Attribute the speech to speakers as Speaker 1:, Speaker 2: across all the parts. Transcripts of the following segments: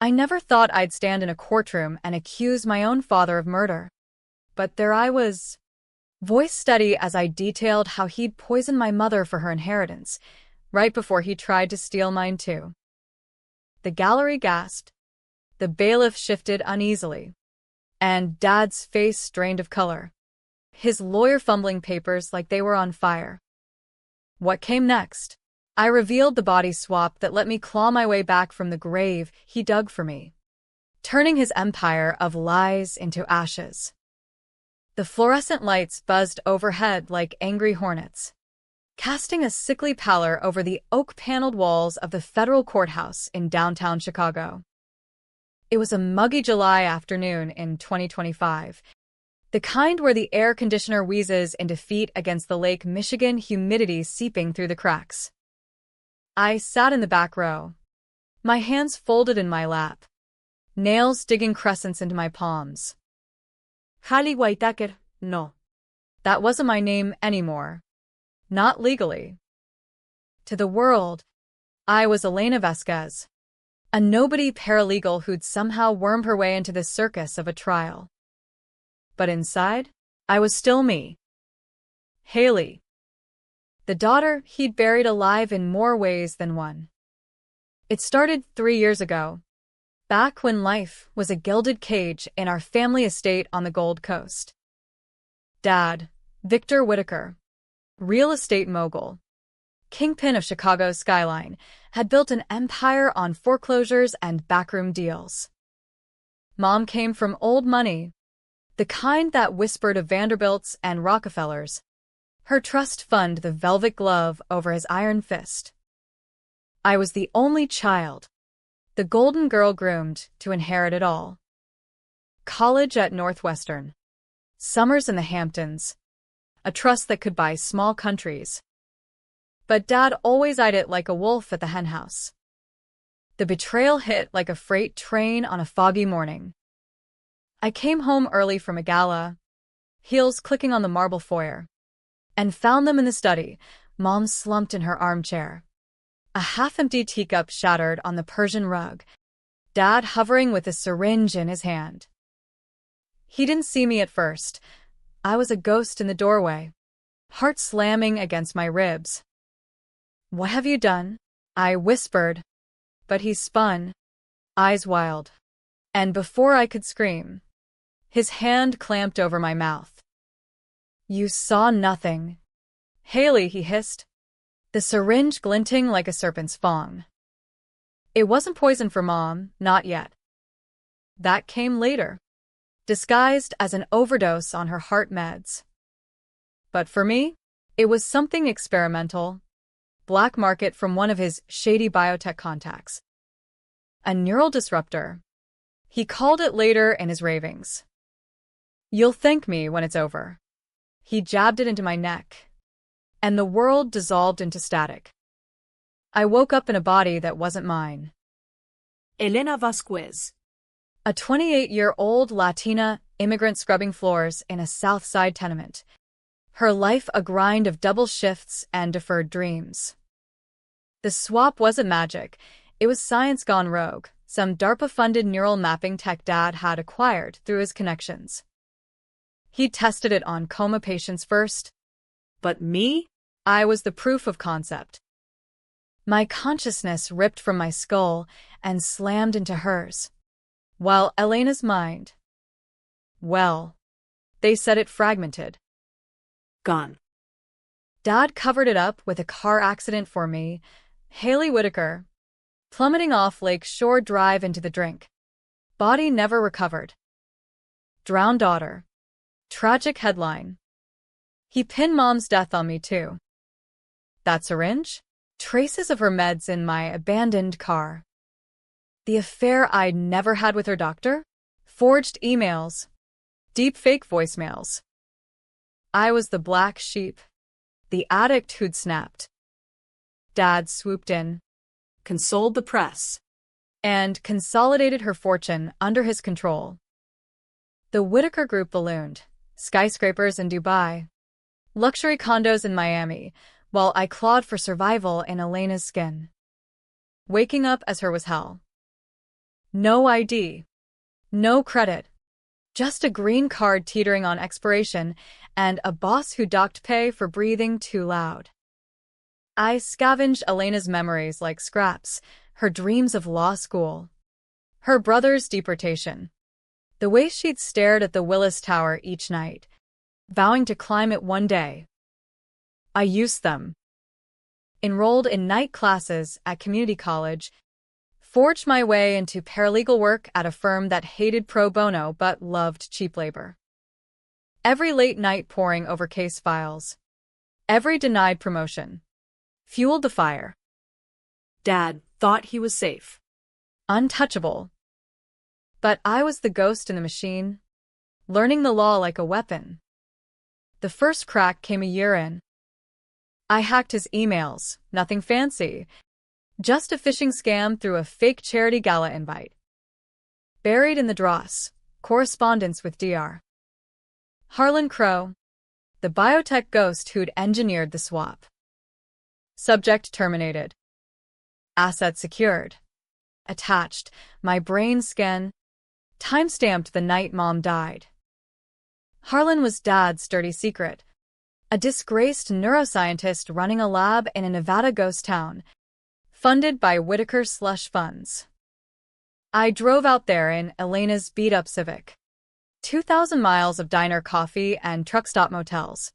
Speaker 1: I never thought I'd stand in a courtroom and accuse my own father of murder. But there I was, voice steady as I detailed how he'd poisoned my mother for her inheritance, right before he tried to steal mine too. The gallery gasped. The bailiff shifted uneasily, and Dad's face strained of color, his lawyer fumbling papers like they were on fire. What came next? I revealed the body swap that let me claw my way back from the grave he dug for me, turning his empire of lies into ashes. The fluorescent lights buzzed overhead like angry hornets, casting a sickly pallor over the oak-paneled walls of the federal courthouse in downtown Chicago. It was a muggy July afternoon in 2025, the kind where the air conditioner wheezes in defeat against the Lake Michigan humidity seeping through the cracks. I sat in the back row, my hands folded in my lap, nails digging crescents into my palms. Hallie Whitaker, no. That wasn't my name anymore. Not legally. To the world, I was Elena Vasquez, a nobody paralegal who'd somehow wormed her way into the circus of a trial. But inside, I was still me. Haley. The daughter he'd buried alive in more ways than one. It started 3 years ago, back when life was a gilded cage in our family estate on the Gold Coast. Dad, Victor Whitaker, real estate mogul, kingpin of Chicago's skyline, had built an empire on foreclosures and backroom deals. Mom came from old money, the kind that whispered of Vanderbilts and Rockefellers, her trust fund the velvet glove over his iron fist. I was the only child, the golden girl groomed to inherit it all. College at Northwestern, summers in the Hamptons, a trust that could buy small countries. But Dad always eyed it like a wolf at the henhouse. The betrayal hit like a freight train on a foggy morning. I came home early from a gala, heels clicking on the marble foyer, and found them in the study, Mom slumped in her armchair, a half-empty teacup shattered on the Persian rug, Dad hovering with a syringe in his hand. He didn't see me at first. I was a ghost in the doorway, heart slamming against my ribs. "What have you done?" I whispered, but he spun, eyes wild, and before I could scream, his hand clamped over my mouth. "You saw nothing." "Haley," he hissed, the syringe glinting like a serpent's fang. It wasn't poison for Mom, not yet. That came later, disguised as an overdose on her heart meds. But for me, it was something experimental, black market from one of his shady biotech contacts. A neural disruptor. He called it later in his ravings. "You'll thank me when it's over." He jabbed it into my neck, and the world dissolved into static. I woke up in a body that wasn't mine.
Speaker 2: Elena Vasquez,
Speaker 1: A 28-year-old Latina immigrant scrubbing floors in a South Side tenement, her life a grind of double shifts and deferred dreams. The swap wasn't magic, it was science gone rogue, some DARPA-funded neural mapping tech Dad had acquired through his connections. He tested it on coma patients first. But me? I was the proof of concept. My consciousness ripped from my skull and slammed into hers, while Elena's mind, well, they said it fragmented.
Speaker 2: Gone.
Speaker 1: Dad covered it up with a car accident for me, Haley Whitaker, plummeting off Lake Shore Drive into the drink. Body never recovered. Drowned daughter. Tragic headline. He pinned Mom's death on me too. That syringe? Traces of her meds in my abandoned car. The affair I'd never had with her doctor? Forged emails. Deep fake voicemails. I was the black sheep. The addict who'd snapped. Dad swooped in,
Speaker 2: Consoled the press,
Speaker 1: and consolidated her fortune under his control. The Whitaker Group ballooned, skyscrapers in Dubai, luxury condos in Miami, while I clawed for survival in Elena's skin. Waking up as her was hell. No ID. No credit. Just a green card teetering on expiration and a boss who docked pay for breathing too loud. I scavenged Elena's memories like scraps, her dreams of law school, her brother's deportation, the way she'd stared at the Willis Tower each night, vowing to climb it one day. I used them. Enrolled in night classes at community college, forged my way into paralegal work at a firm that hated pro bono but loved cheap labor. Every late night poring over case files, every denied promotion, fueled the fire.
Speaker 2: Dad thought he was safe.
Speaker 1: Untouchable. But I was the ghost in the machine, learning the law like a weapon. The first crack came a year in. I hacked his emails, nothing fancy, just a phishing scam through a fake charity gala invite. Buried in the dross, correspondence with Dr. Harlan Crow, the biotech ghost who'd engineered the swap. Subject terminated. Asset secured. Attached, my brain scan, timestamped the night Mom died. Harlan was Dad's dirty secret, a disgraced neuroscientist running a lab in a Nevada ghost town, funded by Whitaker slush funds. I drove out there in Elena's beat-up Civic. 2,000 miles of diner coffee and truck stop motels.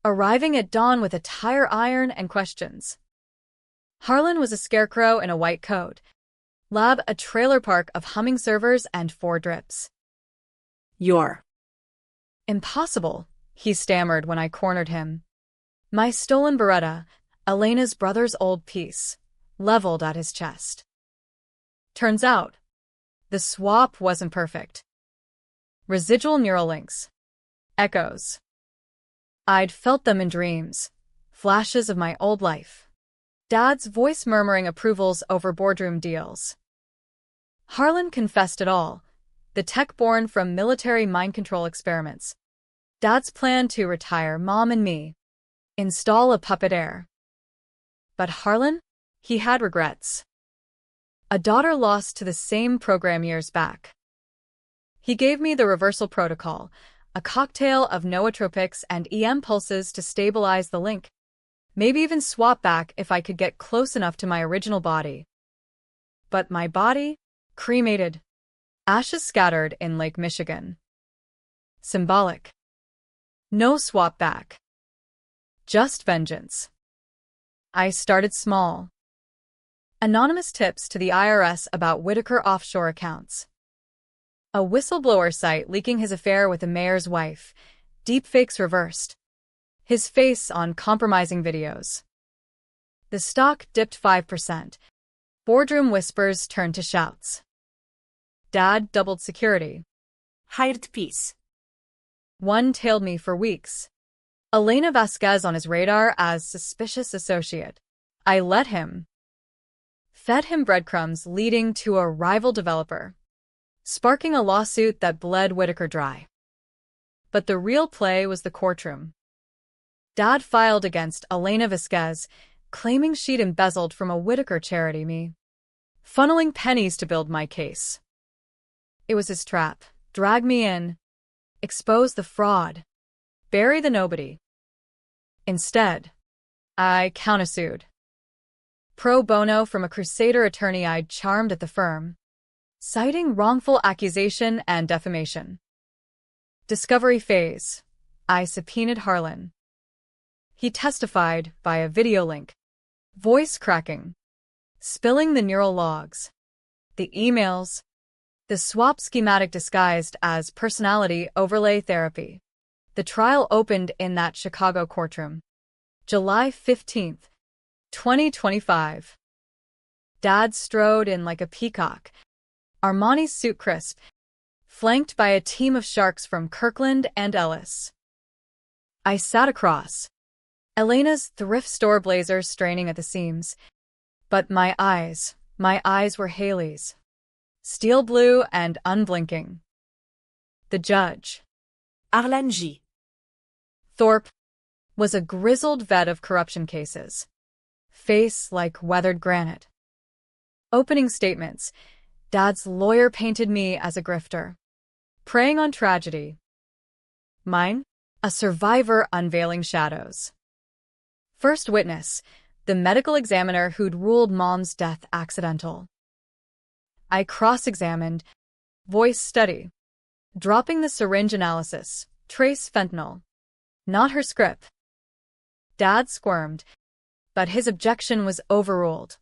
Speaker 1: Arriving at dawn with a tire iron and questions. Harlan was a scarecrow in a white coat. Lab a trailer park of humming servers and 4 drips.
Speaker 2: You're
Speaker 1: Impossible, he stammered when I cornered him. My stolen Beretta, Elena's brother's old piece, leveled at his chest. Turns out, the swap wasn't perfect. Residual neural links. Echoes. I'd felt them in dreams, flashes of my old life. Dad's voice murmuring approvals over boardroom deals. Harlan confessed it all, the tech born from military mind control experiments. Dad's plan to retire Mom and me. Install a puppet heir. But Harlan? He had regrets. A daughter lost to the same program years back. He gave me the reversal protocol, a cocktail of nootropics and EM pulses to stabilize the link. Maybe even swap back if I could get close enough to my original body. But my body? Cremated. Ashes scattered in Lake Michigan. Symbolic. No swap back. Just vengeance. I started small. Anonymous tips to the IRS about Whitaker offshore accounts. A whistleblower site leaking his affair with the mayor's wife. Deepfakes reversed. His face on compromising videos. The stock dipped 5%. Boardroom whispers turned to shouts. Dad doubled security.
Speaker 2: hired peace.
Speaker 1: One tailed me for weeks. Elena Vasquez on his radar as suspicious associate. I let him. Fed him breadcrumbs leading to a rival developer, sparking a lawsuit that bled Whitaker dry. But the real play was the courtroom. Dad filed against Elena Vasquez, claiming she'd embezzled from a Whitaker charity me, funneling pennies to build my case. It was his trap. Drag me in, expose the fraud, bury the nobody. Instead, I countersued. Pro bono from a crusader attorney I'd charmed at the firm, citing wrongful accusation and defamation. Discovery phase. I subpoenaed Harlan. He testified via video link. Voice cracking. Spilling the neural logs. The emails. The swap schematic disguised as personality overlay therapy. The trial opened in that Chicago courtroom. July 15th, 2025. Dad strode in like a peacock, Armani's suit crisp, flanked by a team of sharks from Kirkland and Ellis. I sat across, Elena's thrift store blazer straining at the seams. But my eyes were Haley's. Steel blue and unblinking. The judge,
Speaker 2: Arlan G.
Speaker 1: Thorpe, was a grizzled vet of corruption cases. Face like weathered granite. Opening statements. Dad's lawyer painted me as a grifter, preying on tragedy. Mine? A survivor unveiling shadows. First witness, the medical examiner who'd ruled Mom's death accidental. I cross-examined, voice study, dropping the syringe analysis, trace fentanyl. Not her script. Dad squirmed, but his objection was overruled.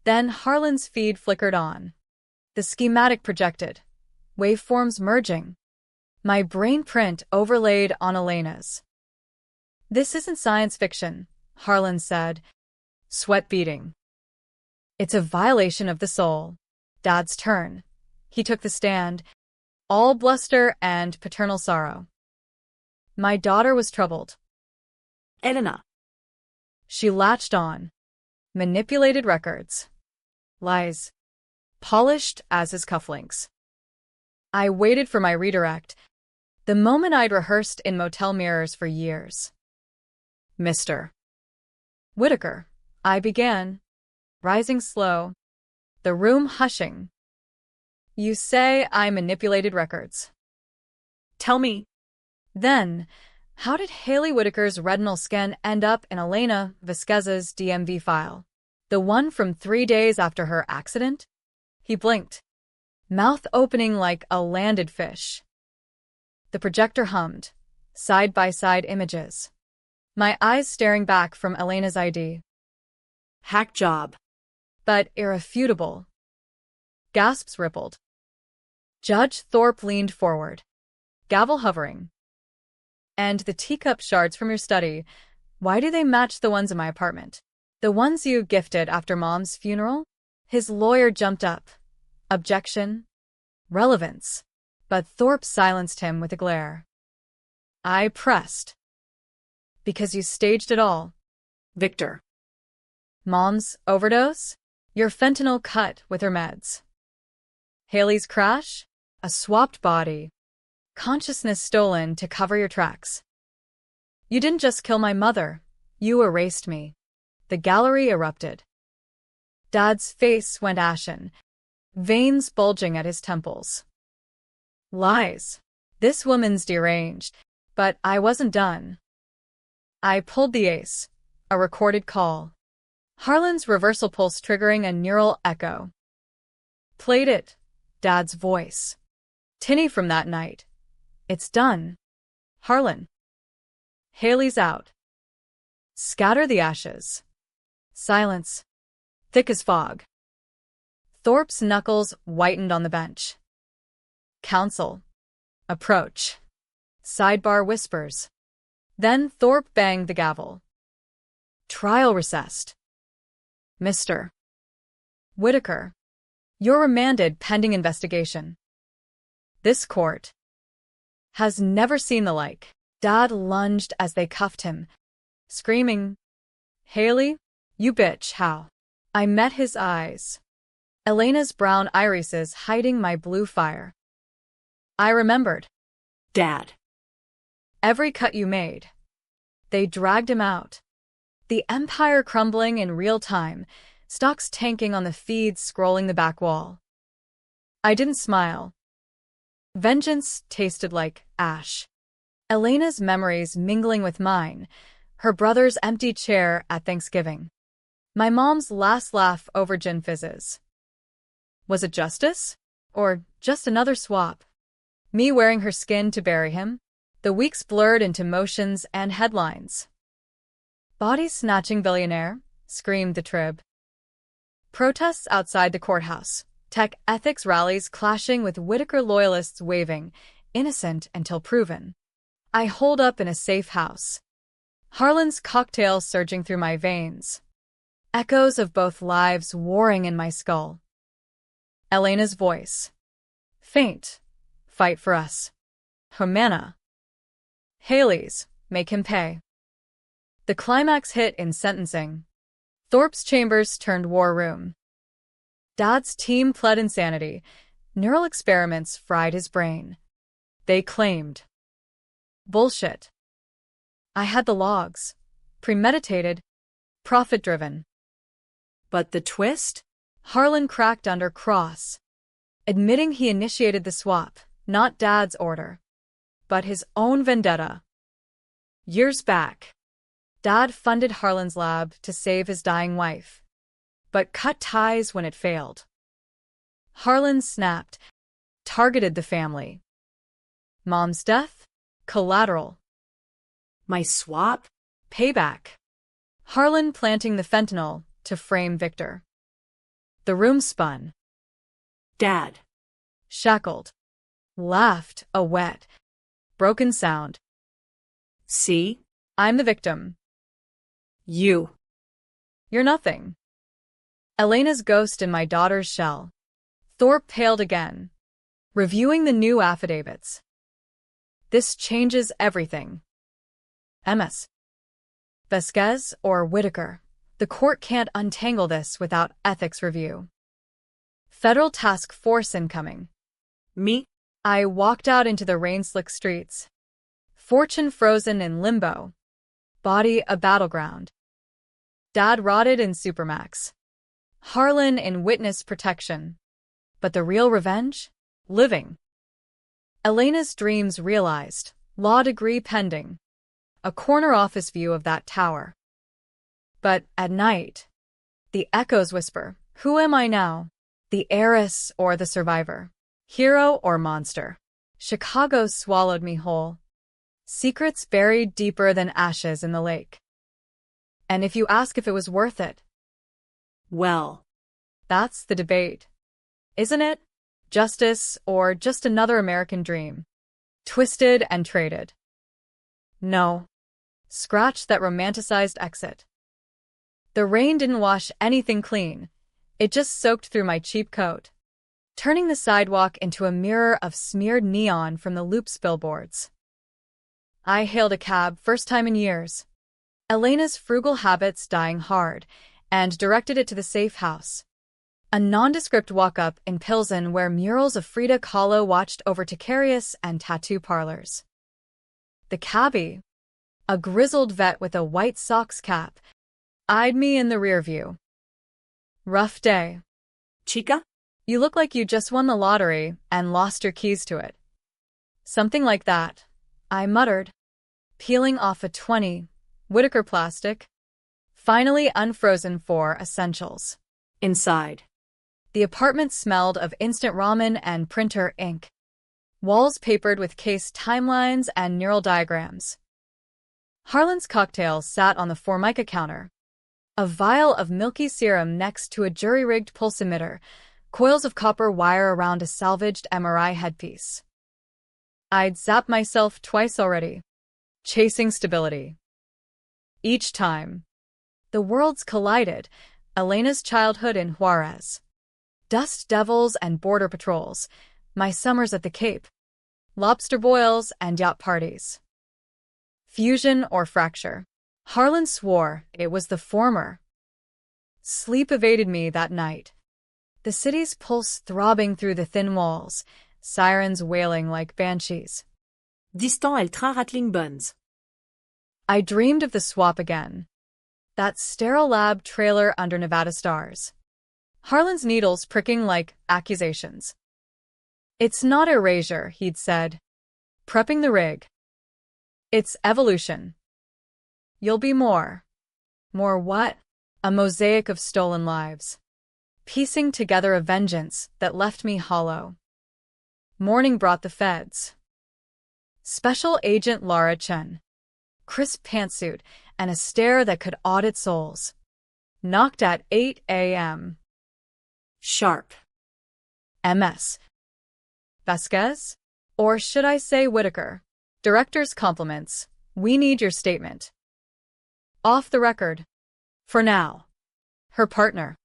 Speaker 1: Then Harlan's feed flickered on. The schematic projected, waveforms merging. My brain print overlaid on Elena's. This isn't science fiction, Harlan said, sweat beading. It's a violation of the soul. Dad's turn. He took the stand, all bluster and paternal sorrow. My daughter was troubled.
Speaker 2: Elena.
Speaker 1: She latched on. Manipulated records. Lies. Polished as his cufflinks. I waited for my redirect, the moment I'd rehearsed in motel mirrors for years. Mr. Whitaker, I began, rising slow, the room hushing. You say I manipulated records.
Speaker 2: Tell me.
Speaker 1: Then, how did Haley Whitaker's retinal scan end up in Elena Vasquez's DMV file? The one from 3 days after her accident? He blinked, mouth opening like a landed fish. The projector hummed, side-by-side images. My eyes staring back from Elena's ID.
Speaker 2: Hack job.
Speaker 1: But irrefutable. Gasps rippled. Judge Thorpe leaned forward, gavel hovering. And the teacup shards from your study, why do they match the ones in my apartment? The ones you gifted after Mom's funeral? His lawyer jumped up. Objection. Relevance. But Thorpe silenced him with a glare. I pressed. Because you staged it all.
Speaker 2: Victor.
Speaker 1: Mom's overdose? Your fentanyl cut with her meds. Haley's crash? A swapped body. Consciousness stolen to cover your tracks. You didn't just kill my mother, you erased me. The gallery erupted. Dad's face went ashen, veins bulging at his temples. Lies. This woman's deranged, but I wasn't done. I pulled the ace, a recorded call. Harlan's reversal pulse triggering a neural echo. Played it, Dad's voice. Tinny from that night. It's done. Harlan. Haley's out. Scatter the ashes. Silence. Thick as fog. Thorpe's knuckles whitened on the bench. Counsel. Approach. Sidebar whispers. Then Thorpe banged the gavel. Trial recessed. Mr. Whitaker, you're remanded pending investigation. This court has never seen the like. Dad lunged as they cuffed him, screaming, Haley, you bitch, how? I met his eyes. Elena's brown irises hiding my blue fire. I remembered.
Speaker 2: Dad.
Speaker 1: Every cut you made. They dragged him out. The empire crumbling in real time, stocks tanking on the feeds scrolling the back wall. I didn't smile. Vengeance tasted like ash. Elena's memories mingling with mine, her brother's empty chair at Thanksgiving. My mom's last laugh over gin fizzes. Was it justice? Or just another swap? Me wearing her skin to bury him? The weeks blurred into motions and headlines. Body-snatching billionaire, screamed the Trib. Protests outside the courthouse, tech ethics rallies clashing with Whitaker loyalists waving, innocent until proven. I holed up in a safe house. Harlan's cocktail surging through my veins. Echoes of both lives warring in my skull. Elena's voice. Faint. Fight for us. Humana. Haley's. Make him pay. The climax hit in sentencing. Thorpe's chambers turned war room. Dad's team pled insanity. Neural experiments fried his brain. They claimed. Bullshit. I had the logs. Premeditated. Profit-driven.
Speaker 2: But the twist?
Speaker 1: Harlan cracked under cross, admitting he initiated the swap, not Dad's order, but his own vendetta. Years back, Dad funded Harlan's lab to save his dying wife, but cut ties when it failed. Harlan snapped, targeted the family. Mom's death? Collateral.
Speaker 2: My swap?
Speaker 1: Payback. Harlan planting the fentanyl to frame Victor. The room spun.
Speaker 2: Dad.
Speaker 1: Shackled. Laughed, a wet, broken sound.
Speaker 2: See?
Speaker 1: I'm the victim.
Speaker 2: You.
Speaker 1: You're nothing. Elena's ghost in my daughter's shell. Thorpe paled again, reviewing the new affidavits. This changes everything. MS. Vasquez or Whitaker, the court can't untangle this without ethics review. Federal task force incoming.
Speaker 2: Me?
Speaker 1: I walked out into the rain-slick streets. Fortune frozen in limbo. Body a battleground. Dad rotted in Supermax. Harlan in witness protection. But the real revenge? Living. Elena's dreams realized. Law degree pending. A corner office view of that tower. But at night, the echoes whisper, who am I now? The heiress or the survivor? Hero or monster? Chicago swallowed me whole. Secrets buried deeper than ashes in the lake. And if you ask if it was worth it,
Speaker 2: well,
Speaker 1: that's the debate. Isn't it? Justice or just another American dream? Twisted and traded. No. Scratch that romanticized exit. The rain didn't wash anything clean. It just soaked through my cheap coat, turning the sidewalk into a mirror of smeared neon from the Loops billboards. I hailed a cab, first time in years. Elena's frugal habits dying hard, and directed it to the safe house. A nondescript walk-up in Pilsen where murals of Frida Kahlo watched over Ticarius and tattoo parlors. The cabbie, a grizzled vet with a white socks cap, eyed me in the rear view. Rough day.
Speaker 2: Chica?
Speaker 1: You look like you just won the lottery and lost your keys to it. Something like that, I muttered, peeling off a 20, Whitaker plastic, finally unfrozen for essentials.
Speaker 2: Inside.
Speaker 1: The apartment smelled of instant ramen and printer ink. Walls papered with case timelines and neural diagrams. Harlan's cocktail sat on the Formica counter. A vial of milky serum next to a jury-rigged pulse emitter, coils of copper wire around a salvaged MRI headpiece. I'd zapped myself twice already, chasing stability. Each time, the worlds collided, Elena's childhood in Juarez. Dust devils and border patrols, my summers at the Cape, lobster boils and yacht parties. Fusion or fracture? Harlan swore it was the former. Sleep evaded me that night. The city's pulse throbbing through the thin walls, sirens wailing like banshees.
Speaker 2: Distant el train rattling buns.
Speaker 1: I dreamed of the swap again. That sterile lab trailer under Nevada stars. Harlan's needles pricking like accusations. It's not erasure, he'd said. Prepping the rig. It's evolution. You'll be more. More what? A mosaic of stolen lives. Piecing together a vengeance that left me hollow. Morning brought the feds. Special Agent Laura Chen. Crisp pantsuit and a stare that could audit souls. Knocked at 8 a.m.
Speaker 2: Sharp.
Speaker 1: MS. Vasquez? Or should I say Whitaker? Director's compliments. We need your statement. Off the record. For now. Her partner.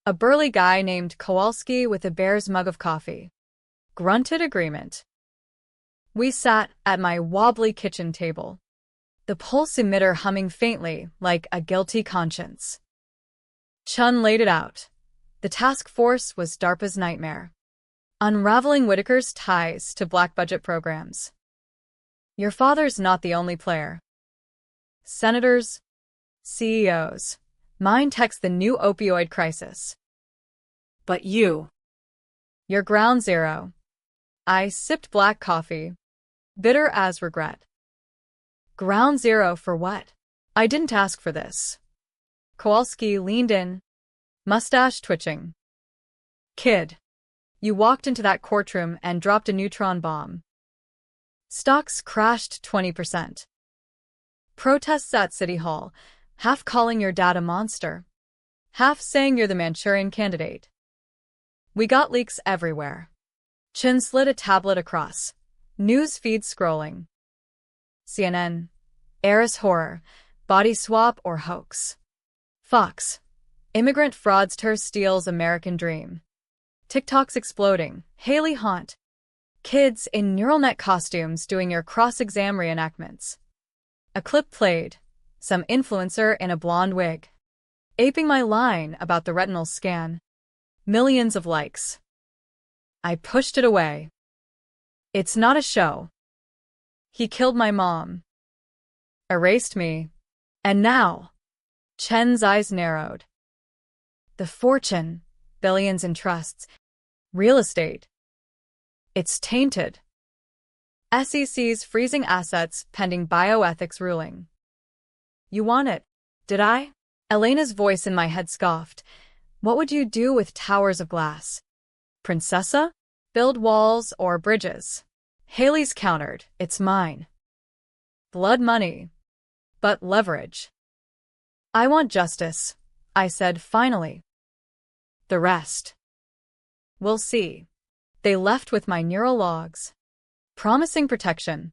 Speaker 1: A burly guy named Kowalski with a bear's mug of coffee. Grunted agreement. We sat at my wobbly kitchen table. The pulse emitter humming faintly like a guilty conscience. Chun laid it out. The task force was DARPA's nightmare. Unraveling Whitaker's ties to black-budget programs. Your father's not the only player. Senators, CEOs. Mine techs the new opioid crisis.
Speaker 2: But you.
Speaker 1: You're ground zero. I sipped black coffee, bitter as regret. Ground zero for what? I didn't ask for this. Kowalski leaned in, mustache twitching. Kid, you walked into that courtroom and dropped a neutron bomb. Stocks crashed 20%. Protests at City Hall, half calling your dad a monster, half saying you're the Manchurian candidate. We got leaks everywhere. Chin slid a tablet across. News feed scrolling. CNN. Heiress horror. Body swap or hoax. Fox. Immigrant fraudster steals American dream. TikTok's exploding. Haley haunt. Kids in neural net costumes doing your cross-exam reenactments. A clip played. Some influencer in a blonde wig. Aping my line about the retinal scan. Millions of likes. I pushed it away. It's not a show. He killed my mom. Erased me. And now, Chen's eyes narrowed. The fortune, billions in trusts, real estate. It's tainted. SEC's freezing assets pending bioethics ruling. You want it, did I? Elena's voice in my head scoffed. What would you do with towers of glass? Princessa? Build walls or bridges? Haley's countered, it's mine. Blood money. But leverage. I want justice, I said finally. The rest. We'll see. They left with my neural logs, promising protection.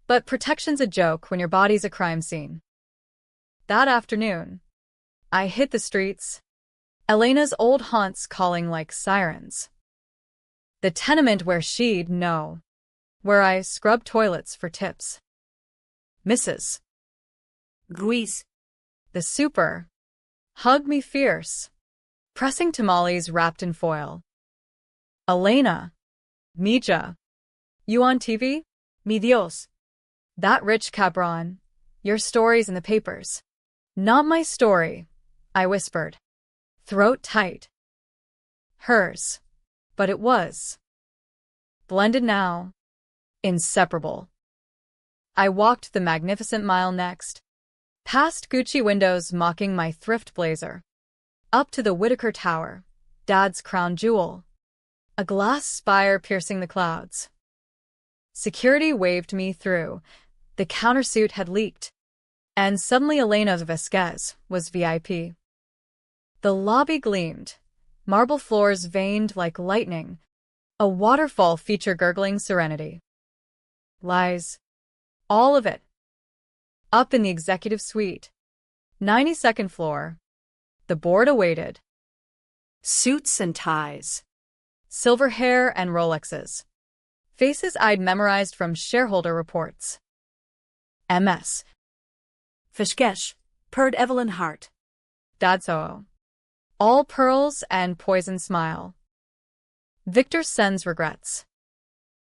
Speaker 1: But protection's a joke when your body's a crime scene. That afternoon, I hit the streets, Elena's old haunts calling like sirens. The tenement where she'd know, where I scrubbed toilets for tips. Mrs.
Speaker 2: Ruiz.
Speaker 1: The super, hugged me fierce, pressing tamales wrapped in foil. Elena. Mija. You on TV? Mi Dios. That rich cabron. Your story's in the papers. Not my story, I whispered. Throat tight. Hers. But it was. Blended now. Inseparable. I walked the magnificent mile next, past Gucci windows mocking my thrift blazer, up to the Whitaker Tower, Dad's crown jewel, a glass spire piercing the clouds. Security waved me through. The countersuit had leaked, and suddenly Elena Vasquez was VIP. The lobby gleamed, marble floors veined like lightning, a waterfall feature gurgling serenity. Lies. All of it. Up in the executive suite. 92nd floor. The board awaited.
Speaker 2: Suits and ties.
Speaker 1: Silver hair and Rolexes. Faces I'd memorized from shareholder reports. MS.
Speaker 2: Fishkesh, purred Evelyn Hart.
Speaker 1: Dadsoo. All pearls and poison smile. Victor sends regrets.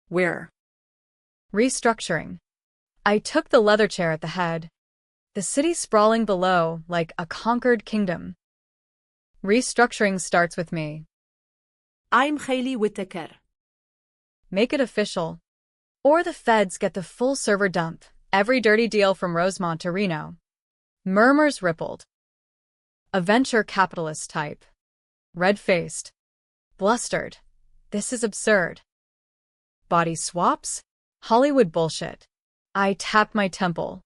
Speaker 2: Where?
Speaker 1: Restructuring. I took the leather chair at the head. The city sprawling below like a conquered kingdom. Restructuring starts with me.
Speaker 2: I'm Haley Whitaker.
Speaker 1: Make it official. Or the feds get the full server dump. Every dirty deal from Rosemont to Reno. Murmurs rippled. A venture capitalist type. Red-faced. Blustered. This is absurd. Body swaps? Hollywood bullshit. I tapped my temple.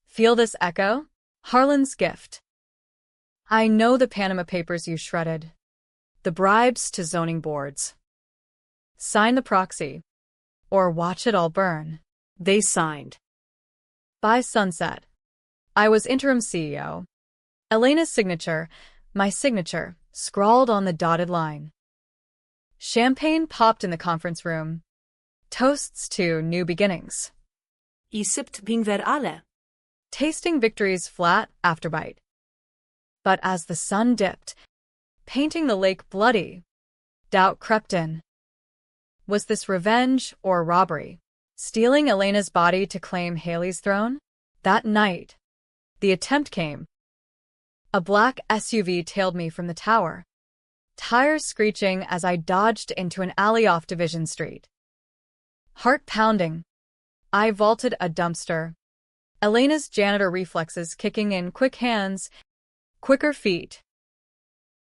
Speaker 1: Feel this echo? Harlan's gift. I know the Panama Papers you shredded. The bribes to zoning boards. Sign the proxy. Or watch it all burn.
Speaker 2: They signed.
Speaker 1: By sunset. I was interim CEO. Elena's signature, my signature, scrawled on the dotted line. Champagne popped in the conference room. Toasts to new beginnings.
Speaker 2: I sippt pingver alle.
Speaker 1: Tasting victory's flat afterbite. But as the sun dipped, painting the lake bloody, doubt crept in. Was this revenge or robbery? Stealing Elena's body to claim Haley's throne? That night, the attempt came. A black SUV tailed me from the tower. tires screeching as I dodged into an alley off Division Street. Heart pounding. I vaulted a dumpster. Elena's janitor reflexes kicking in, quick hands, quicker feet.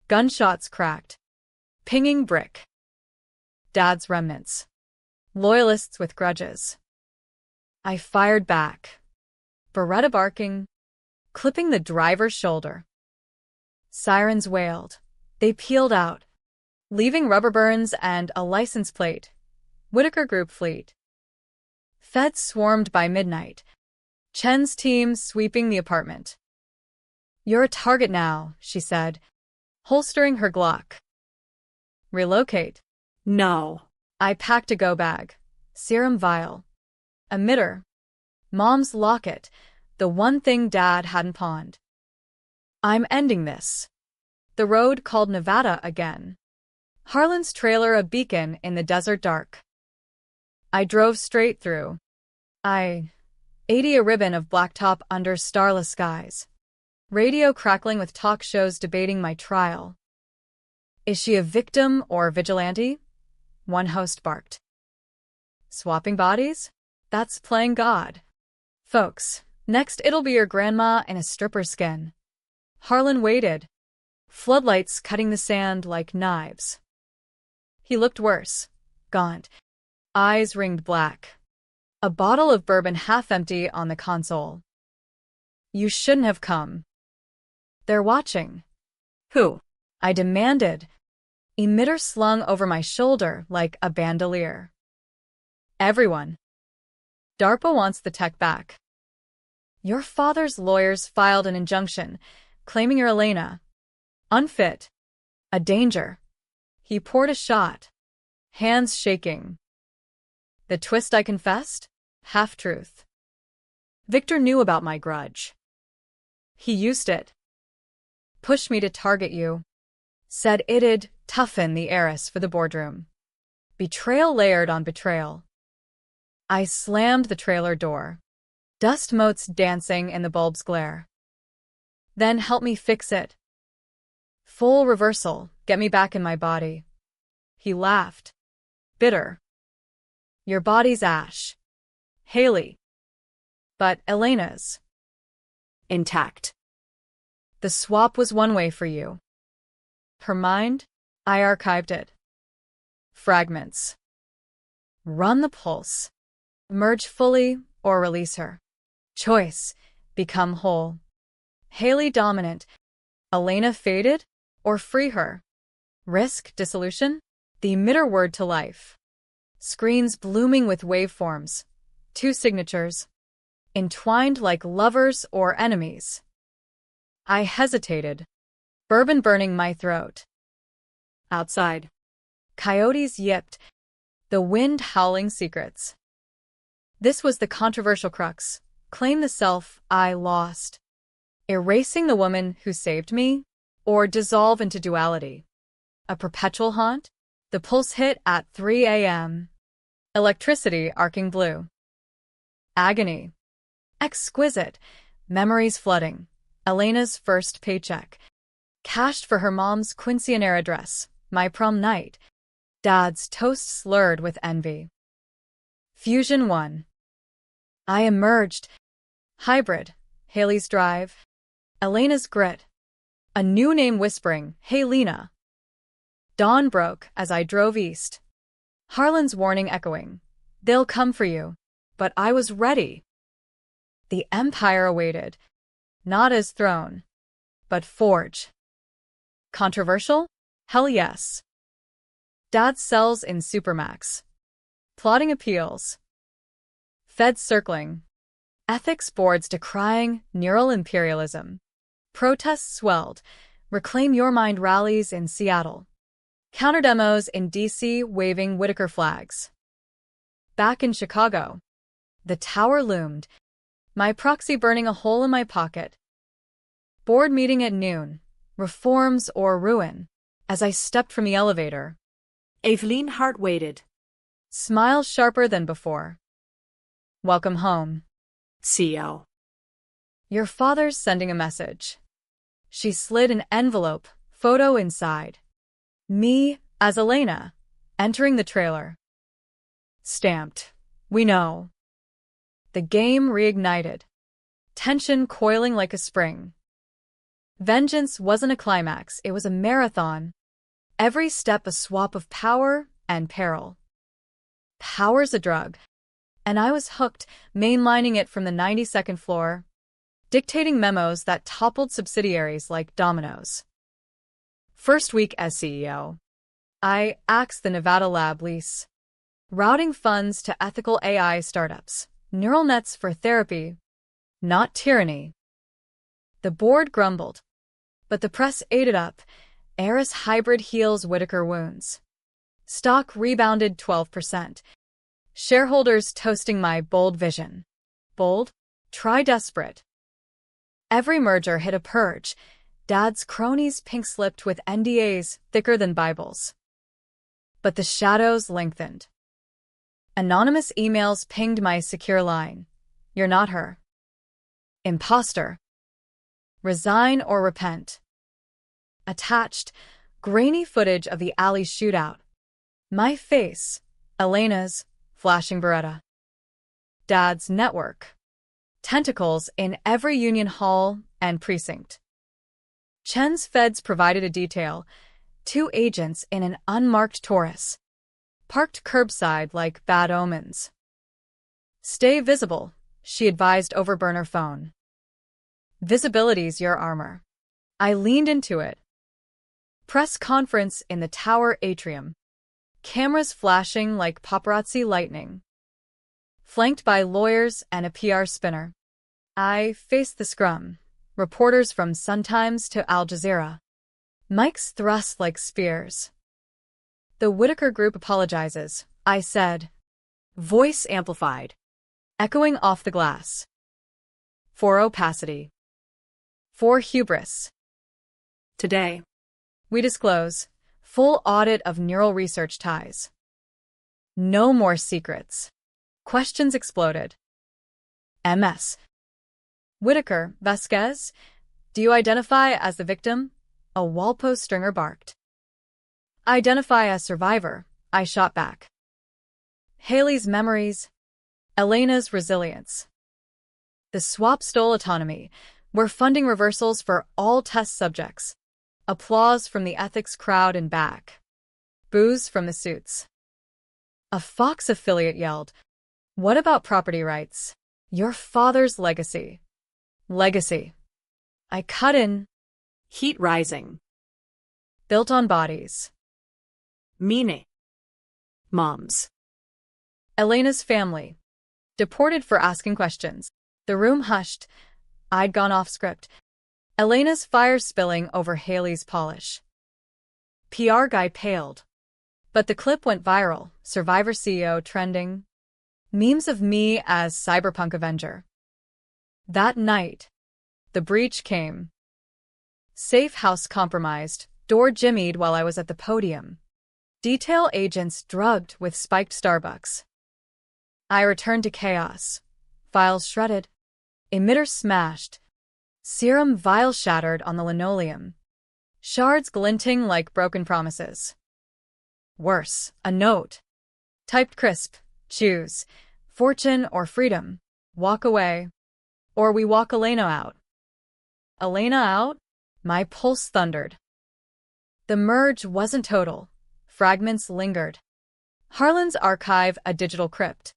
Speaker 1: Gunshots cracked. Pinging brick. Dad's remnants. Loyalists with grudges. I fired back. Beretta barking, clipping the driver's shoulder. Sirens wailed. They peeled out, leaving rubber burns and a license plate. Whitaker Group fleet. Feds swarmed by midnight. Chen's team sweeping the apartment. "You're a target now," she said, holstering her Glock. "Relocate."
Speaker 2: No.
Speaker 1: I packed a go bag. Serum vial. Emitter. Mom's locket, the one thing Dad hadn't pawned. I'm ending this. The road called Nevada again. Harlan's trailer a beacon in the desert dark. I drove straight through. 80 a ribbon of blacktop under starless skies. Radio crackling with talk shows debating my trial. Is she a victim or vigilante? One host barked. Swapping bodies? That's playing God. Folks, next it'll be your grandma in a stripper skin. Harlan waited. Floodlights cutting the sand like knives. He looked worse. Gaunt. Eyes ringed black. A bottle of bourbon half empty on the console. You shouldn't have come. They're watching.
Speaker 2: Who?
Speaker 1: I demanded. Emitter slung over my shoulder like a bandolier. Everyone. DARPA wants the tech back. Your father's lawyers filed an injunction, claiming you're Elena. Unfit. A danger. He poured a shot. Hands shaking. The twist I confessed? Half-truth. Victor knew about my grudge. He used it. Pushed me to target you. Said it'd toughen the heiress for the boardroom. Betrayal layered on betrayal. I slammed the trailer door. Dust motes dancing in the bulb's glare. Then help me fix it. Full reversal, get me back in my body. He laughed. Bitter. Your body's ash. Haley. But Elena's.
Speaker 2: Intact.
Speaker 1: The swap was one way for you. Her mind? I archived it. Fragments. Run the pulse. Merge fully or release her. Choice. Become whole. Haley dominant. Elena faded or free her. Risk dissolution? The emitter word to life. Screens blooming with waveforms. Two signatures. Entwined like lovers or enemies. I hesitated. Bourbon burning my throat. Outside. Coyotes yipped. The wind howling secrets. This was the controversial crux. Claim the self I lost. Erasing the woman who saved me, or dissolve into duality. A perpetual haunt? The pulse hit at 3 a.m. Electricity arcing blue. Agony. Exquisite. Memories flooding. Elena's first paycheck. Cashed for her mom's quinceanera dress. My prom night. Dad's toast slurred with envy. Fusion 1. I emerged. Hybrid. Haley's drive. Elena's grit. A new name whispering, "Hey Lena." Dawn broke as I drove east. Harlan's warning echoing. They'll come for you. But I was ready. The Empire awaited. Not as throne, but forge. Controversial? Hell yes. Dad sells in Supermax. Plotting appeals. Feds circling. Ethics boards decrying neural imperialism. Protests swelled. Reclaim Your Mind rallies in Seattle. Counterdemos in D.C. waving Whitaker flags. Back in Chicago. The tower loomed. My proxy burning a hole in my pocket. Board meeting at noon. Reforms or ruin. As I stepped from the elevator.
Speaker 2: Evelyn Hart waited.
Speaker 1: Smiles sharper than before. Welcome home.
Speaker 2: CO.
Speaker 1: Your father's sending a message. She slid an envelope, photo inside. Me, as Elena, entering the trailer. Stamped. We know. The game reignited. Tension coiling like a spring. Vengeance wasn't a climax, it was a marathon. Every step a swap of power and peril. Power's a drug. And I was hooked, mainlining it from the 92nd floor, dictating memos that toppled subsidiaries like dominoes. First week as CEO, I axed the Nevada lab lease, routing funds to ethical AI startups, neural nets for therapy, not tyranny. The board grumbled, but the press ate it up. Eris hybrid heals Whitaker wounds. Stock rebounded 12%. Shareholders toasting my bold vision. Bold? Try desperate. Every merger hit a purge. Dad's cronies pink-slipped with NDAs thicker than Bibles. But the shadows lengthened. Anonymous emails pinged my secure line. You're not her. Imposter. Resign or repent. Attached, grainy footage of the alley shootout. My face, Elena's, flashing Beretta. Dad's network. Tentacles in every union hall and precinct. Chen's feds provided a detail. 2 agents in an unmarked Taurus. Parked curbside like bad omens. Stay visible, she advised over burner phone. Visibility's your armor. I leaned into it. Press conference in the tower atrium. Cameras flashing like paparazzi lightning. Flanked by lawyers and a PR spinner. I faced the scrum. Reporters from Sun-Times to Al Jazeera. Mics thrust like spears. The Whitaker Group apologizes, I said. Voice amplified. Echoing off the glass. For opacity. For hubris. Today, we disclose full audit of neural research ties. No more secrets. Questions exploded. MS. Whitaker, Vasquez, do you identify as the victim? A Walpo stringer barked. Identify as survivor, I shot back. Haley's memories. Elena's resilience. The swap stole autonomy. We're funding reversals for all test subjects. Applause from the ethics crowd and back. Boos from the suits. A Fox affiliate yelled, what about property rights? Your father's legacy. Legacy. I cut in.
Speaker 2: Heat rising.
Speaker 1: Built on bodies.
Speaker 2: Mine. Moms.
Speaker 1: Elena's family. Deported for asking questions. The room hushed. I'd gone off script. Elena's fire spilling over Haley's polish. PR guy paled. But the clip went viral. Survivor CEO trending. Memes of me as cyberpunk Avenger. That night, the breach came. Safe house compromised, door jimmied while I was at the podium. Detail agents drugged with spiked Starbucks. I returned to chaos. Files shredded. Emitter smashed. Serum vial shattered on the linoleum. Shards glinting like broken promises. Worse, a note. Typed crisp. Choose. Fortune or freedom. Walk away. Or we walk Elena out. Elena out? My pulse thundered. The merge wasn't total. Fragments lingered. Harlan's archive a digital crypt.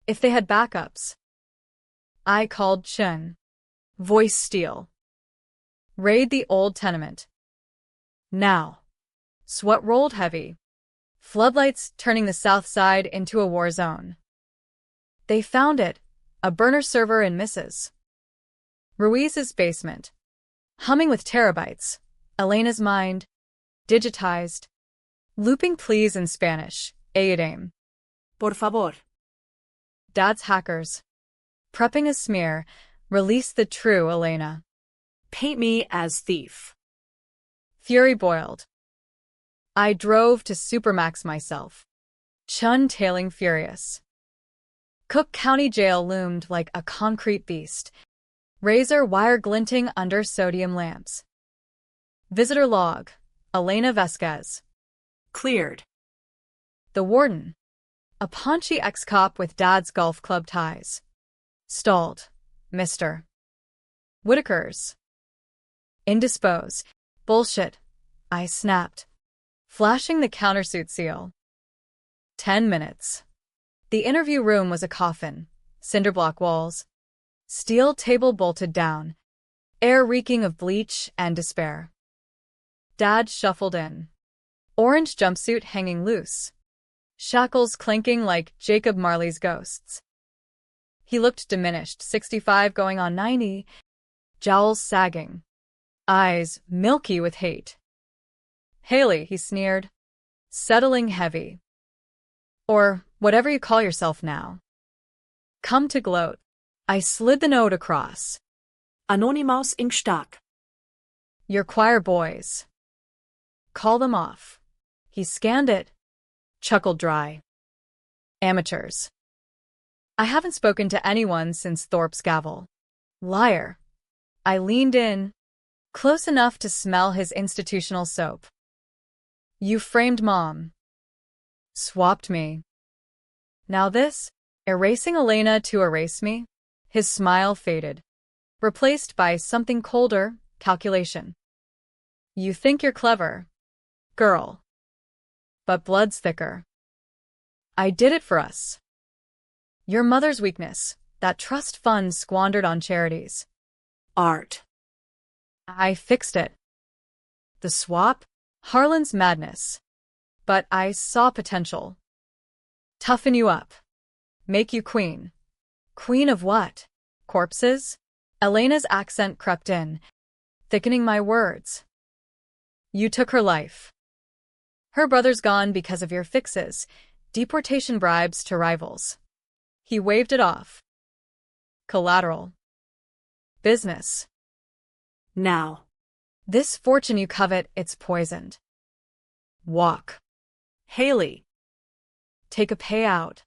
Speaker 1: If they had backups. I called Chen. Voice steel. Raid the old tenement. Now. Sweat rolled heavy. Floodlights turning the south side into a war zone. They found it. A burner server in Mrs. Ruiz's basement. Humming with terabytes. Elena's mind. Digitized. Looping pleas in Spanish. Ayudame.
Speaker 2: Por favor.
Speaker 1: Dad's hackers. Prepping a smear. Release the true Elena.
Speaker 2: Paint me as thief.
Speaker 1: Fury boiled. I drove to Supermax myself. Chun tailing furious. Cook County Jail loomed like a concrete beast. Razor wire glinting under sodium lamps. Visitor log. Elena Vasquez.
Speaker 2: Cleared.
Speaker 1: The warden. A paunchy ex-cop with dad's golf club ties. Stalled. Mr. Whitaker's. Indisposed. Bullshit. I snapped, flashing the countersuit seal. 10 minutes. The interview room was a coffin, cinderblock walls, steel table bolted down, air reeking of bleach and despair. Dad shuffled in, orange jumpsuit hanging loose, shackles clinking like Jacob Marley's ghosts. He looked diminished, 65 going on 90, jowls sagging, eyes milky with hate. Haley, he sneered, settling heavy. Or whatever you call yourself now. Come to gloat. I slid the note across.
Speaker 2: Anonymous ing stark.
Speaker 1: Your choir boys. Call them off. He scanned it, chuckled dry. Amateurs. I haven't spoken to anyone since Thorpe's gavel. Liar. I leaned in, close enough to smell his institutional soap. You framed Mom. Swapped me. Now this, erasing Elena to erase me? His smile faded, replaced by something colder, calculation. You think you're clever, girl. But blood's thicker. I did it for us. Your mother's weakness, that trust fund squandered on charities.
Speaker 2: Art.
Speaker 1: I fixed it. The swap? Harlan's madness. But I saw potential. Toughen you up. Make you queen. Queen of what? Corpses? Elena's accent crept in, thickening my words. You took her life. Her brother's gone because of your fixes, deportation bribes to rivals. He waved it off. Collateral. Business.
Speaker 2: Now.
Speaker 1: This fortune you covet, it's poisoned. Walk. Haley. Take a payout.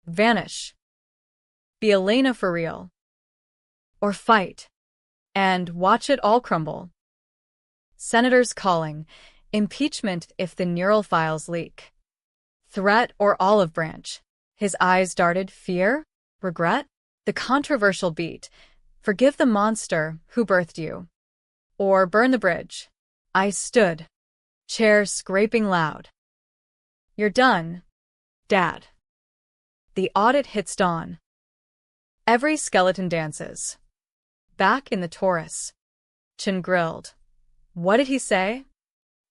Speaker 1: Vanish. Be Elena for real. Or fight. And watch it all crumble. Senators calling. Impeachment if the neural files leak. Threat or olive branch. His eyes darted fear? Regret? The controversial beat. Forgive the monster who birthed you. Or burn the bridge. I stood, chair scraping loud. You're done, Dad. The audit hits dawn. Every skeleton dances. Back in the Taurus. Chin grilled. What did he say?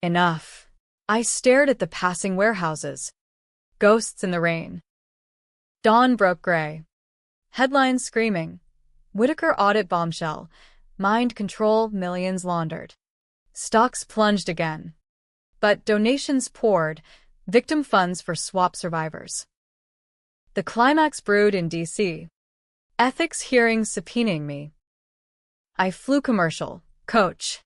Speaker 1: Enough. I stared at the passing warehouses. Ghosts in the rain. Dawn broke gray. Headlines screaming. Whitaker audit bombshell. Mind control, millions laundered. Stocks plunged again. But donations poured, victim funds for swap survivors. The climax brewed in D.C. Ethics hearings subpoenaing me. I flew commercial, coach.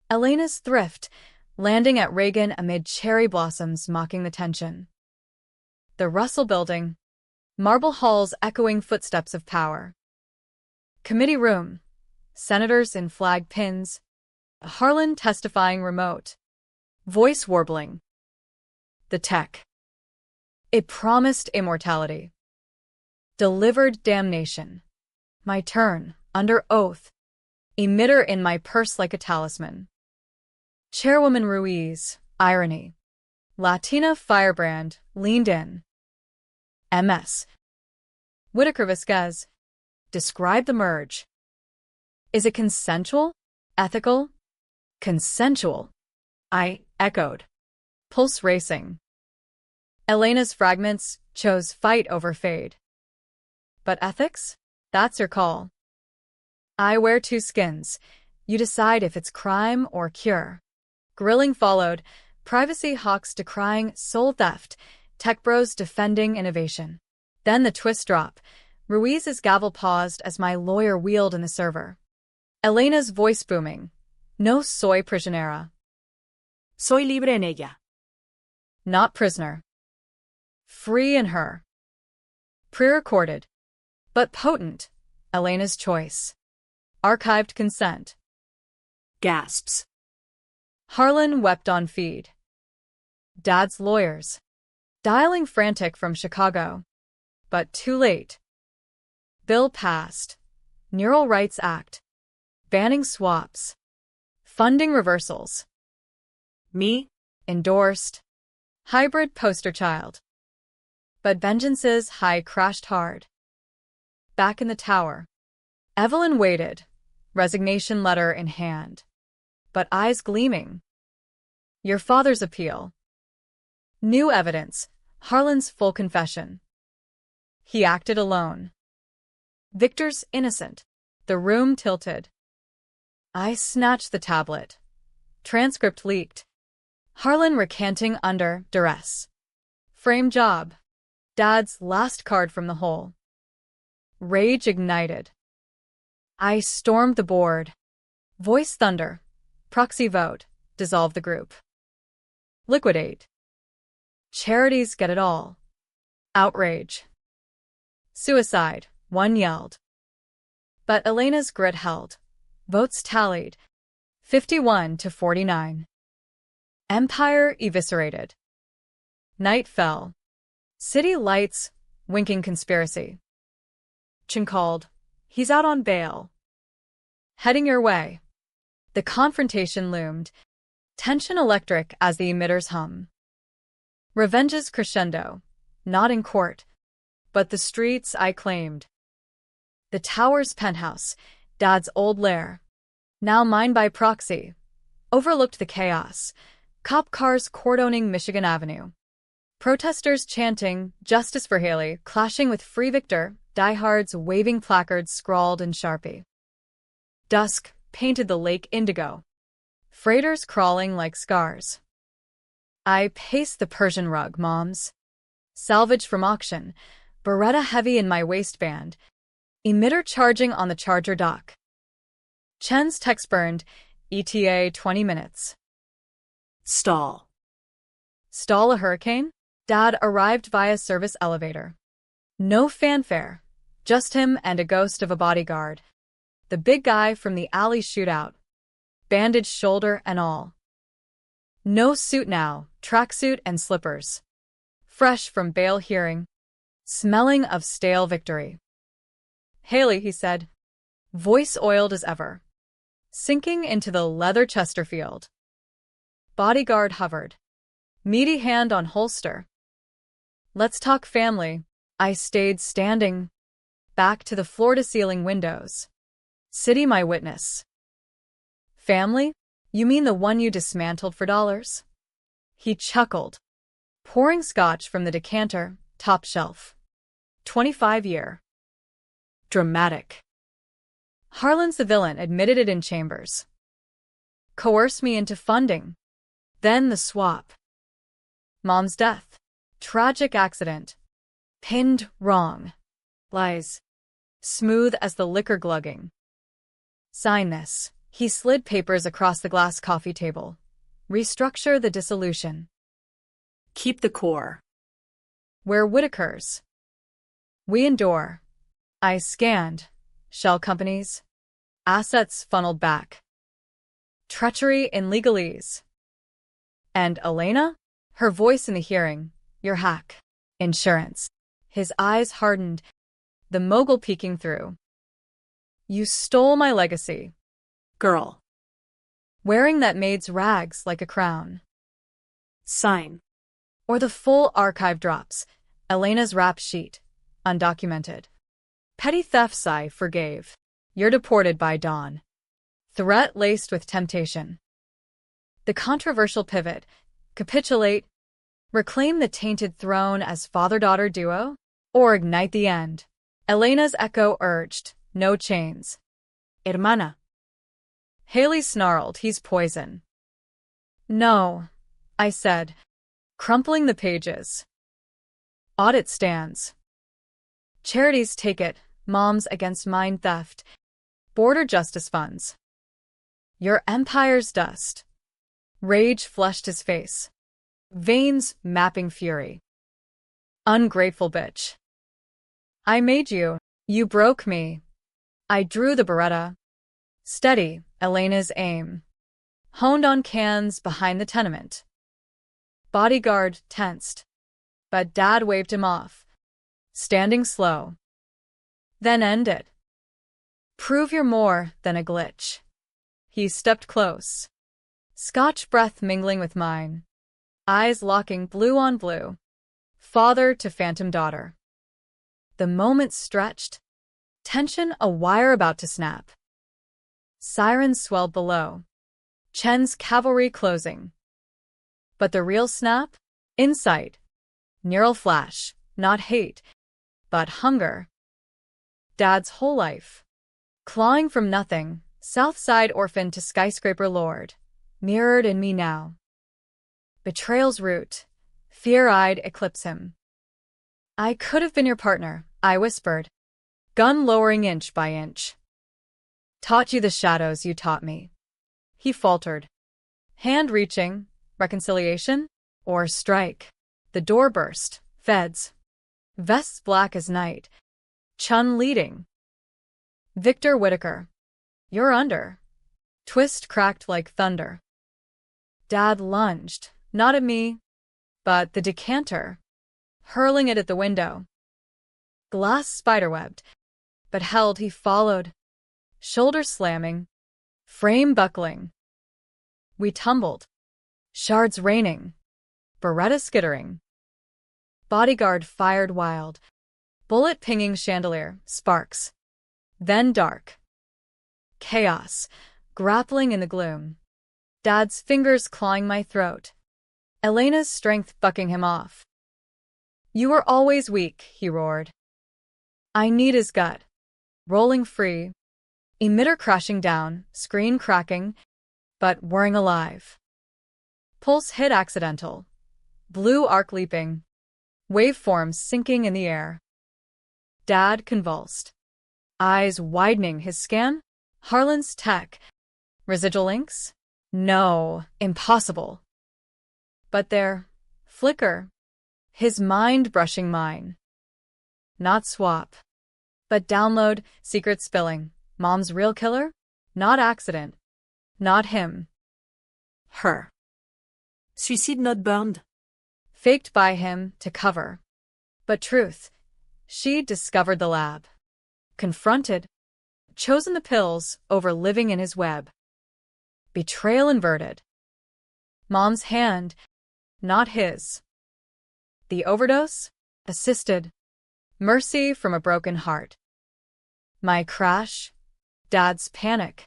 Speaker 1: Elena's thrift, landing at Reagan amid cherry blossoms mocking the tension. The Russell Building. Marble halls echoing footsteps of power. Committee room. Senators in flag pins. Harlan testifying remote. Voice warbling. The tech. It promised immortality. Delivered damnation. My turn, under oath. Emitter in my purse like a talisman. Chairwoman Ruiz, irony. Latina firebrand, leaned in. MS. Whitaker Vasquez. Describe the merge. Is it consensual? Ethical? Consensual. I echoed. Pulse racing. Elena's fragments chose fight over fade. But ethics? That's your call. I wear two skins. You decide if it's crime or cure. Grilling followed, privacy hawks decrying soul theft, tech bros defending innovation. Then the twist drop. Ruiz's gavel paused as my lawyer wheeled in the server. Elena's voice booming. No soy prisionera.
Speaker 2: Soy libre en ella.
Speaker 1: Not prisoner. Free in her. Pre-recorded. But potent. Elena's choice. Archived consent.
Speaker 2: Gasps.
Speaker 1: Harlan wept on feed. Dad's lawyers. Dialing frantic from Chicago. But too late. Bill passed. Neural Rights Act. Banning swaps. Funding reversals.
Speaker 2: Me?
Speaker 1: Endorsed. Hybrid poster child. But vengeance's high crashed hard. Back in the tower. Evelyn waited, resignation letter in hand, but eyes gleaming. Your father's appeal. New evidence, Harlan's full confession. He acted alone. Victor's innocent. The room tilted. I snatched the tablet. Transcript leaked. Harlan recanting under duress. Frame job. Dad's last card from the hole. Rage ignited. I stormed the board. Voice thunder. Proxy vote. Dissolve the group. Liquidate. Charities get it all. Outrage. Suicide, one yelled. But Elena's grit held. Votes tallied. 51 to 49. Empire eviscerated. Night fell. City lights, winking conspiracy. Chin called. He's out on bail. Heading your way. The confrontation loomed. Tension electric as the emitters hum. Revenge's crescendo. Not in court, but the streets I claimed. The tower's penthouse, Dad's old lair. Now mine by proxy. Overlooked the chaos. Cop cars cordoning Michigan Avenue. Protesters chanting, "Justice for Haley," clashing with Free Victor, diehards waving placards scrawled in Sharpie. Dusk painted the lake indigo. Freighters crawling like scars. I paced the Persian rug, moms. Salvage from auction, Beretta heavy in my waistband, emitter charging on the charger dock. Chen's text burned, ETA 20 minutes.
Speaker 2: Stall.
Speaker 1: Stall a hurricane? Dad arrived via service elevator. No fanfare, just him and a ghost of a bodyguard. The big guy from the alley shootout. Bandaged shoulder and all. No suit now, tracksuit and slippers. Fresh from bail hearing. Smelling of stale victory. Haley, he said. Voice oiled as ever. Sinking into the leather Chesterfield. Bodyguard hovered. Meaty hand on holster. Let's talk family. I stayed standing. Back to the floor-to-ceiling windows. City my witness. Family? You mean the one you dismantled for dollars? He chuckled. Pouring scotch from the decanter, top shelf. 25-year. Dramatic. Harlan's the villain admitted it in chambers. Coerced me into funding. Then the swap. Mom's death. Tragic accident. Pinned wrong. Lies. Smooth as the liquor glugging. Sign this. He slid papers across the glass coffee table. Restructure the dissolution.
Speaker 2: Keep the core.
Speaker 1: Where Whitaker's. We endure. I scanned. Shell companies. Assets funneled back. Treachery in legalese. And Elena? Her voice in the hearing. Your hack. Insurance. His eyes hardened. The mogul peeking through. You stole my legacy.
Speaker 2: Girl.
Speaker 1: Wearing that maid's rags like a crown.
Speaker 2: Sign.
Speaker 1: Or the full archive drops. Elena's rap sheet. Undocumented. Petty thefts I forgave. You're deported by dawn. Threat laced with temptation. The controversial pivot. Capitulate. Reclaim the tainted throne as father-daughter duo? Or ignite the end. Elena's echo urged. No chains.
Speaker 2: Hermana.
Speaker 1: Haley snarled, he's poison. No, I said, crumpling the pages. Audit stands. Charities take it, moms against mine theft. Border justice funds. Your empire's dust. Rage flushed his face. Veins mapping fury. Ungrateful bitch. I made you. You broke me. I drew the Beretta. Steady, Elena's aim. honed on cans behind the tenement. Bodyguard tensed, but Dad waved him off, standing slow. Then ended. Prove you're more than a glitch. He stepped close, Scotch breath mingling with mine, eyes locking blue on blue, father to phantom daughter. The moment stretched, tension a wire about to snap. Sirens swelled below, Chen's cavalry closing. But the real snap? Insight. Neural flash, not hate, but hunger. Dad's whole life. Clawing from nothing, Southside orphan to skyscraper lord, mirrored in me now. Betrayal's root, fear-eyed eclipse him. I could have been your partner, I whispered, gun lowering inch by inch. Taught you the shadows you taught me. He faltered. Hand reaching, reconciliation, or strike. The door burst, feds. Vests black as night. Chun leading. Victor Whitaker. You're under. Twist cracked like thunder. Dad lunged, not at me, but the decanter, hurling it at the window. Glass spiderwebbed, but held he followed, shoulder slamming, frame buckling. We tumbled, shards raining, Beretta skittering. Bodyguard fired wild, bullet pinging chandelier, sparks. Then dark. Chaos, grappling in the gloom. Dad's fingers clawing my throat. Elena's strength bucking him off. You were always weak, he roared. I need his gut. Rolling free. Emitter crashing down, screen cracking, but whirring alive. Pulse hit accidental. Blue arc leaping. Waveforms sinking in the air. Dad convulsed. Eyes widening his scan. Harlan's tech. Residual links? No, impossible. But there, flicker. His mind brushing mine. Not swap. But download, secret spilling. Mom's real killer? Not accident. Not him.
Speaker 2: Her. Suicide not burned.
Speaker 1: Faked by him to cover. But truth. She discovered the lab. Confronted. Chosen the pills over living in his web. Betrayal inverted. Mom's hand, not his. The overdose? Assisted. Mercy from a broken heart. My crash? Dad's panic.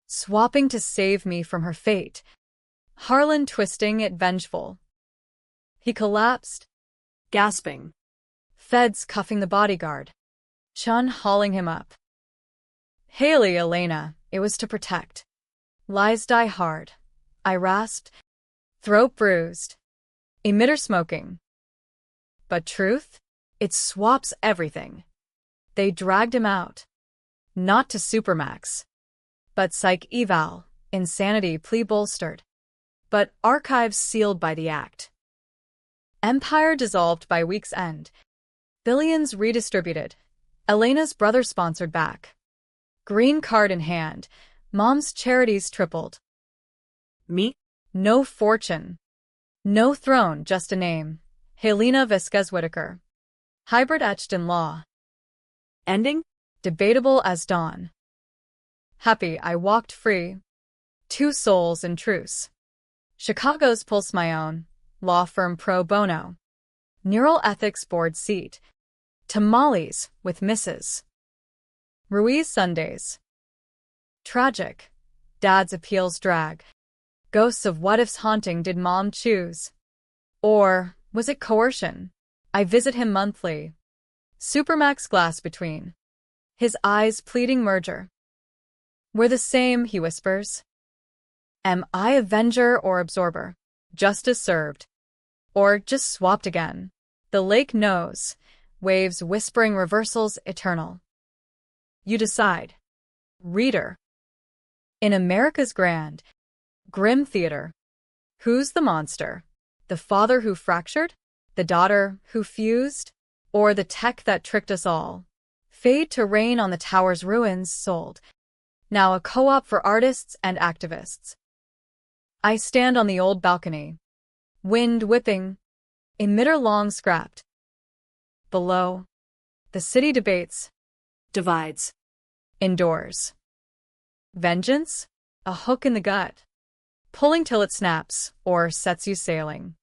Speaker 1: Swapping to save me from her fate. Harlan twisting it vengeful. He collapsed,
Speaker 2: Gasping.
Speaker 1: feds cuffing the bodyguard. Chun hauling him up. Haley, Elena, it was to protect. Lies die hard. I rasped, throat bruised. Emitter smoking. But truth? It swaps everything. They dragged him out. Not to Supermax. But psych eval, insanity plea bolstered. But archives sealed by the act. Empire dissolved by week's end. Billions redistributed. Elena's brother sponsored back. Green card in hand. Mom's charities tripled.
Speaker 2: Me?
Speaker 1: No fortune. No throne, just a name. Helena Vasquez Whitaker. Hybrid etched in law.
Speaker 2: Ending?
Speaker 1: Debatable as dawn. Happy I walked free. 2 souls in truce. Chicago's Pulse my own. Law firm pro bono. Neural ethics board seat. Tamales with Mrs. Ruiz Sundays. Tragic. Dad's appeals drag. Ghosts of what-ifs haunting did Mom choose? Or was it coercion? I visit him monthly. Supermax glass between. His eyes pleading merger. We're the same, he whispers. Am I avenger or absorber? Justice served. Or just swapped again. The lake knows. Waves whispering reversals eternal. You decide. Reader. In America's grand, grim theater, who's the monster? The father who fractured? The daughter who fused? Or the tech that tricked us all? Fade to rain on the tower's ruins sold. Now a co-op for artists and activists. I stand on the old balcony. Wind whipping. Emitter long scrapped. Below. The city debates.
Speaker 2: Divides.
Speaker 1: Indoors. Vengeance? A hook in the gut. Pulling till it snaps, or sets you sailing.